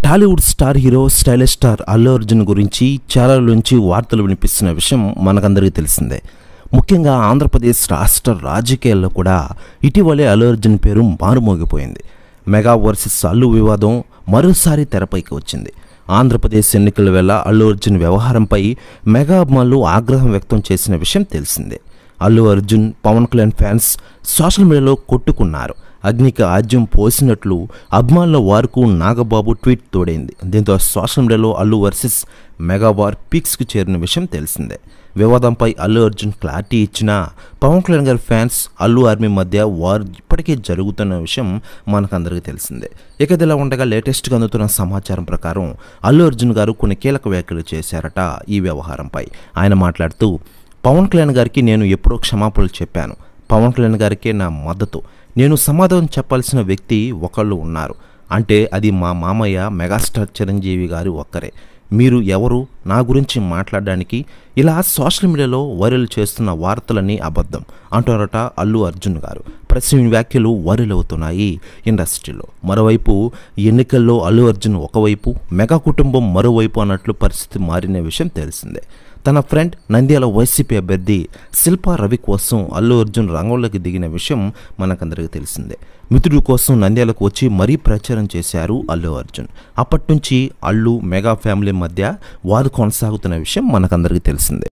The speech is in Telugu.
Tollywood star hero stylish star Allu Arjun గురించి చాలా నుంచి వార్తలు వినిపిస్తున్న విషయం మనకందరికీ తెలిసిందే. ముఖ్యంగా ఆంధ్రప్రదేశ్ రాష్ట్ర రాజకీయాల్లో కూడా ఇటీవలే అల్లు అర్జున్ పేరు మారుమోగిపోయింది. మెగా వర్సెస్ అల్లు వివాదం మరోసారి తెరపైకి వచ్చింది. ఆంధ్రప్రదేశ్ ఎన్నికల వేళ అల్లు అర్జున్ వ్యవహారంపై మెగా అభిమానులు ఆగ్రహం వ్యక్తం చేసిన విషయం తెలిసిందే. అల్లు అర్జున్, పవన్ కళ్యాణ్ ఫ్యాన్స్ సోషల్ మీడియాలో కొట్టుకున్నారు. అగ్నికి ఆజ్యం పోసినట్లు అభిమానుల వార్కు నాగబాబు ట్వీట్ తోడైంది. దీంతో సోషల్ మీడియాలో అల్లు వర్సెస్ మెగా వార్ పీక్స్కు చేరిన విషయం తెలిసిందే. వివాదంపై అల్లు అర్జున్ క్లారిటీ ఇచ్చినా పవన్ కళ్యాణ్ గారి ఫ్యాన్స్, అల్లు ఆర్మీ మధ్య వార్ ఇప్పటికే జరుగుతున్న విషయం మనకందరికీ తెలిసిందే. ఇక ఇదిలా ఉండగా లేటెస్ట్గా అందుతున్న సమాచారం ప్రకారం అల్లు అర్జున్ గారు కొన్ని కీలక వ్యాఖ్యలు చేశారట ఈ వ్యవహారంపై. ఆయన మాట్లాడుతూ, పవన్ కళ్యాణ్ గారికి నేను ఎప్పుడో క్షమాపణలు చెప్పాను. పవన్ కళ్యాణ్ గారికే నా మద్దతు. నేను సమాధానం చెప్పాల్సిన వ్యక్తి ఒకళ్ళు ఉన్నారు, అంటే అది మా మామయ్య మెగాస్టార్ చిరంజీవి గారు ఒక్కరే. మీరు ఎవరు నా గురించి మాట్లాడడానికి? ఇలా సోషల్ మీడియాలో వైరల్ చేస్తున్న వార్తలన్నీ అబద్ధం అంటారట అల్లు అర్జున్ గారు. ప్రతి వ్యాఖ్యలు వైరల్ అవుతున్నాయి ఇండస్ట్రీలో. మరోవైపు ఎన్నికల్లో అల్లు అర్జున్ ఒకవైపు, మెగా కుటుంబం మరోవైపు అన్నట్లు పరిస్థితి మారిన విషయం తెలిసిందే. తన ఫ్రెండ్ నంద్యాల వైసీపీ అభ్యర్థి శిల్పా రవి కోసం అల్లు అర్జున్ రంగంలోకి దిగిన విషయం మనకందరికీ తెలిసిందే. మిత్రుడి కోసం నంద్యాలకు వచ్చి మరీ ప్రచారం చేశారు అల్లు అర్జున్. అప్పటి నుంచి అల్లు, మెగా ఫ్యామిలీ మధ్య వారు కొనసాగుతున్న విషయం మనకందరికీ తెలిసిందే.